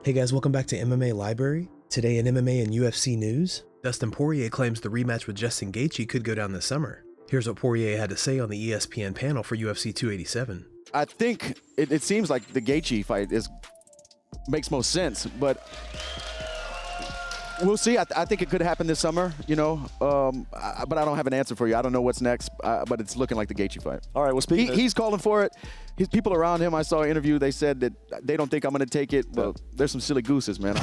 Hey guys, welcome back to MMA Library. Today in MMA and UFC news, Dustin Poirier claims the rematch with Justin Gaethje could go down this summer. Here's what Poirier had to say on the ESPN panel for UFC 287. I think it seems like the Gaethje fight makes most sense, but we'll see. I think it could happen this summer, you know, but I don't have an answer for you. I don't know what's next, but it's looking like the Gaethje fight. All right, well, he's calling for it. His people around him, I saw an interview, they said that they don't think I'm going to take it, but there's some silly gooses, man.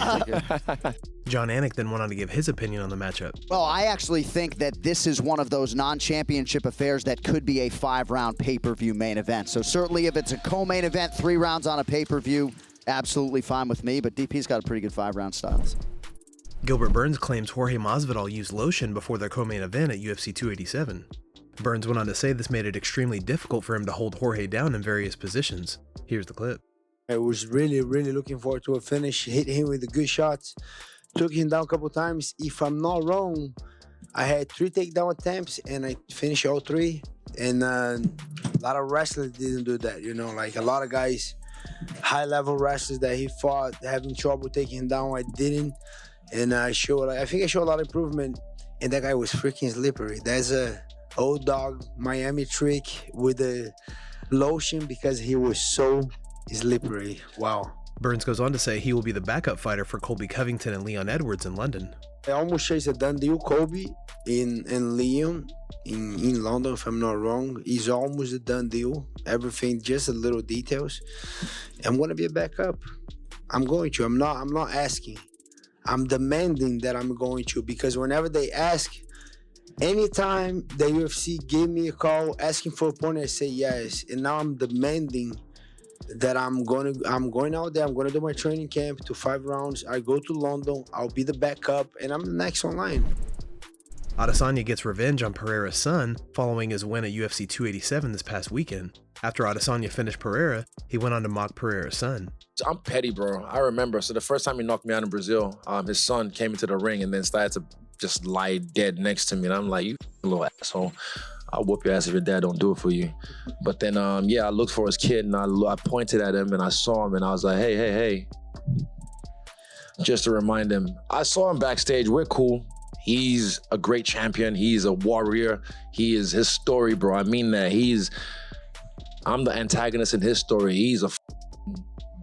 John Anik then went on to give his opinion on the matchup. Well, I actually think that this is one of those non-championship affairs that could be a 5-round pay-per-view main event. So certainly if it's a co-main event, 3 rounds on a pay-per-view, absolutely fine with me, but DP's got a pretty good 5-round styles. Gilbert Burns claims Jorge Masvidal used lotion before their co-main event at UFC 287. Burns went on to say this made it extremely difficult for him to hold Jorge down in various positions. Here's the clip. I was really looking forward to a finish, hit him with the good shots, took him down a couple times. If I'm not wrong, I had 3 takedown attempts and I finished all 3. And a lot of wrestlers didn't do that, you know, like a lot of guys, high-level wrestlers that he fought, having trouble taking him down, I didn't. And I think I showed a lot of improvement, and that guy was freaking slippery. That's a old dog Miami trick with the lotion because he was so slippery. Wow. Burns goes on to say he will be the backup fighter for Colby Covington and Leon Edwards in London. I almost chased a done deal, Colby and Leon in London, if I'm not wrong. It's almost a done deal. Everything, just a little details. I'm gonna be a backup. I'm going to. I'm not asking. I'm demanding that I'm going to, because whenever they ask, anytime the UFC gave me a call asking for a opponent, I say yes. And now I'm demanding that I'm going out there, I'm going to do my training camp to 5 rounds. I go to London, I'll be the backup, and I'm the next online. Adesanya gets revenge on Pereira's son following his win at UFC 287 this past weekend. After Adesanya finished Pereira, he went on to mock Pereira's son. I'm petty, bro. I remember. So the first time he knocked me out in Brazil, his son came into the ring and then started to just lie dead next to me. And I'm like, you little asshole. I'll whoop your ass if your dad don't do it for you. But then, yeah, I looked for his kid and I pointed at him and I saw him and I was like, hey. Just to remind him. I saw him backstage. We're cool. He's a great champion. He's a warrior. He is his story, bro. I mean that. I'm the antagonist in his story. He's a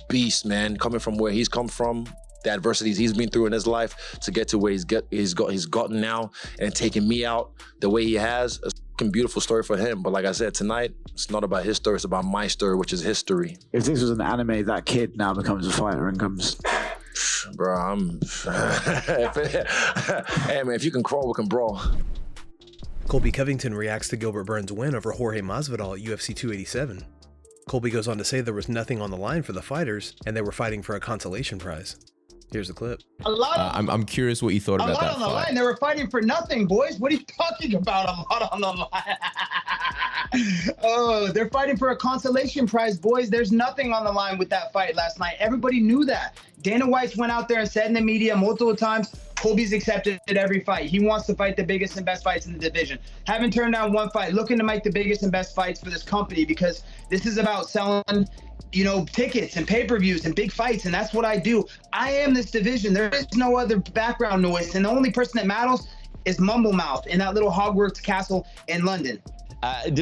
beast, man. Coming from where he's come from, the adversities he's been through in his life to get to where he's gotten now and taking me out the way he has. A fucking beautiful story for him. But like I said, tonight, it's not about his story. It's about my story, which is history. If this was an anime, that kid now becomes a fighter and comes... Bro, hey man, if you can crawl, we can brawl. Colby Covington reacts to Gilbert Burns' win over Jorge Masvidal at UFC 287. Colby goes on to say there was nothing on the line for the fighters, and they were fighting for a consolation prize. Here's the clip. I'm curious what you thought about that fight. A lot on the line. They were fighting for nothing, boys. What are you talking about? A lot on the line. Oh, they're fighting for a consolation prize, boys. There's nothing on the line with that fight last night. Everybody knew that. Dana White went out there and said in the media multiple times, Colby's accepted every fight. He wants to fight the biggest and best fights in the division. Haven't turned down one fight. Looking to make the biggest and best fights for this company because this is about selling, you know, tickets and pay-per-views and big fights, and that's what I do. I am this division. There is no other background noise, and the only person that matters is Mumble Mouth in that little Hogwarts castle in London.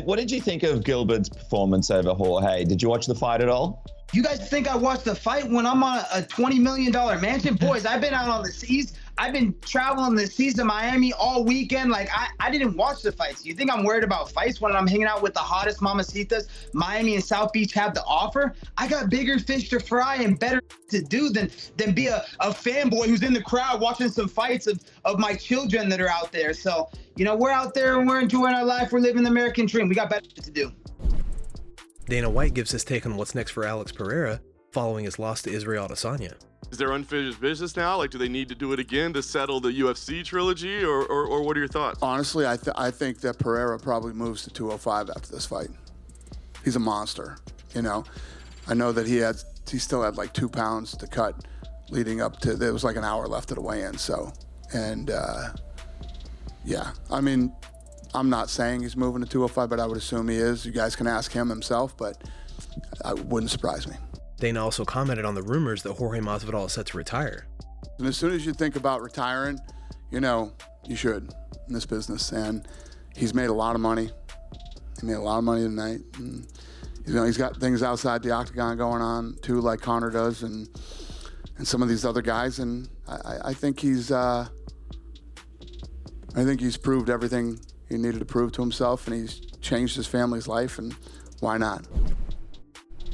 What did you think of Gilbert's performance over Jorge? Did you watch the fight at all? You guys think I watched the fight when I'm on a $20 million mansion? Boys, I've been out on the seas. I've been traveling the seas of Miami all weekend. Like, I didn't watch the fights. You think I'm worried about fights when I'm hanging out with the hottest mamacitas Miami and South Beach have to offer? I got bigger fish to fry and better to do than be a fanboy who's in the crowd watching some fights of my children that are out there. So, you know, we're out there and we're enjoying our life. We're living the American dream. We got better to do. Dana White gives his take on what's next for Alex Pereira following his loss to Israel Adesanya. Is there unfinished business now? Like, do they need to do it again to settle the UFC trilogy, or what are your thoughts? Honestly, I think that Pereira probably moves to 205 after this fight. He's a monster, you know. I know that he still had like 2 pounds to cut leading up to, there was like an hour left of the weigh-in, so, and yeah, I mean, I'm not saying he's moving to 205, but I would assume he is. You guys can ask him himself, but it wouldn't surprise me. Dana also commented on the rumors that Jorge Masvidal is set to retire. And as soon as you think about retiring, you know, you should in this business. And he's made a lot of money. He made a lot of money tonight. And, you know, he's got things outside the octagon going on too, like Conor does, and some of these other guys. And I think he's proved everything he needed to prove to himself, and he's changed his family's life, and why not?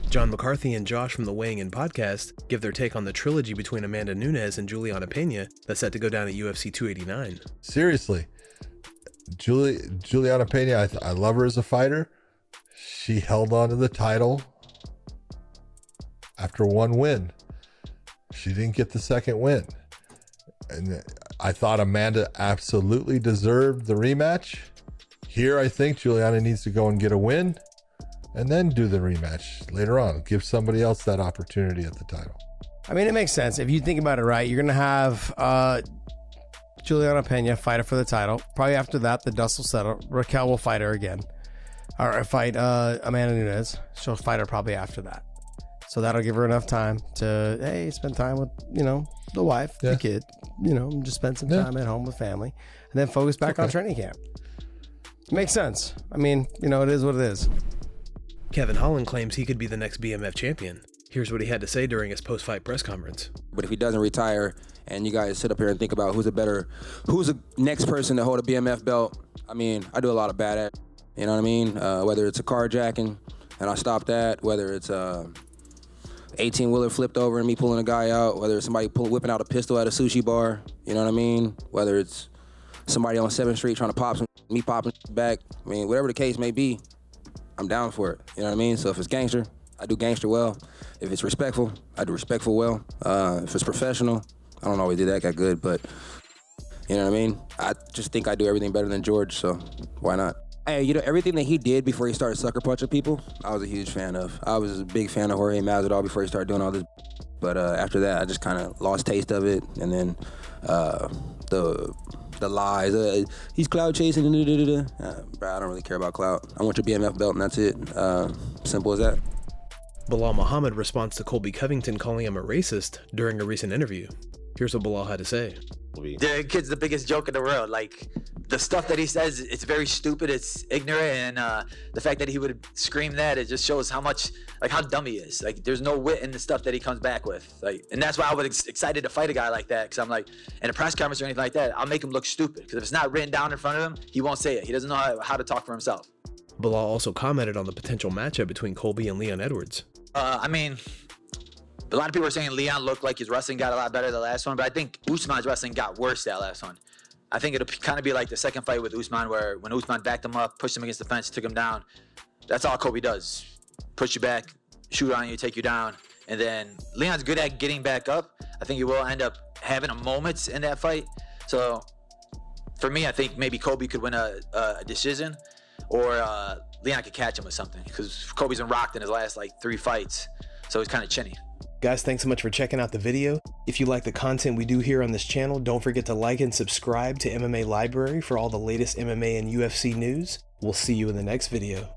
John McCarthy and Josh from the Weighing In podcast give their take on the trilogy between Amanda Nunes and Juliana Pena that's set to go down at UFC 289. Seriously, Juliana Pena, I love her as a fighter. She held on to the title after one win. She didn't get the second win. And I thought Amanda absolutely deserved the rematch. Here, I think Juliana needs to go and get a win and then do the rematch later on. Give somebody else that opportunity at the title. I mean, it makes sense. If you think about it right, you're going to have Juliana Pena fight her for the title. Probably after that, the dust will settle. Raquel will fight her again. Or fight Amanda Nunes. She'll fight her probably after that. So that'll give her enough time to, hey, spend time with, you know, the wife, the kid, you know, just spend some time at home with family, and then focus back on training camp. Makes sense. I mean, you know, it is what it is. Kevin Holland claims he could be the next BMF champion. Here's what he had to say during his post-fight press conference. But if he doesn't retire and you guys sit up here and think about who's the next person to hold a BMF belt, I mean, I do a lot of bad at, you know what I mean? Whether it's a carjacking and I stop that, whether it's 18-wheeler flipped over and me pulling a guy out, whether it's somebody whipping out a pistol at a sushi bar, you know what I mean? Whether it's somebody on 7th Street trying to pop some, me popping back. I mean, whatever the case may be, I'm down for it, you know what I mean? So if it's gangster, I do gangster well. If it's respectful, I do respectful well. If it's professional, I don't always do that good, but you know what I mean? I just think I do everything better than George, so why not? Hey, you know, everything that he did before he started sucker punching people, I was a huge fan of. I was a big fan of Jorge Masvidal before he started doing all this. But after that, I just kind of lost taste of it. And then the lies. He's clout chasing. Bro, I don't really care about clout. I want your BMF belt, and that's it. Simple as that. Belal Muhammad responds to Colby Covington calling him a racist during a recent interview. Here's what Belal had to say. The kid's the biggest joke in the world. Like, the stuff that he says, it's very stupid, it's ignorant, and the fact that he would scream that, it just shows how much, like, how dumb he is. Like, there's no wit in the stuff that he comes back with. Like, and that's why I was excited to fight a guy like that, because I'm like, in a press conference or anything like that, I'll make him look stupid, because if it's not written down in front of him, he won't say it. He doesn't know how to talk for himself. Belal also commented on the potential matchup between Colby and Leon Edwards. I mean, a lot of people are saying Leon looked like his wrestling got a lot better the last one, but I think Usman's wrestling got worse that last one. I think it'll kind of be like the second fight with Usman, where when Usman backed him up, pushed him against the fence, took him down. That's all Colby does. Push you back, shoot on you, take you down. And then Leon's good at getting back up. I think he will end up having a moments in that fight. So for me, I think maybe Colby could win a decision, or Leon could catch him with something, because Colby's been rocked in his last like 3 fights. So he's kind of chinny. Guys, thanks so much for checking out the video. If you like the content we do here on this channel, don't forget to like and subscribe to MMA Library for all the latest MMA and UFC news. We'll see you in the next video.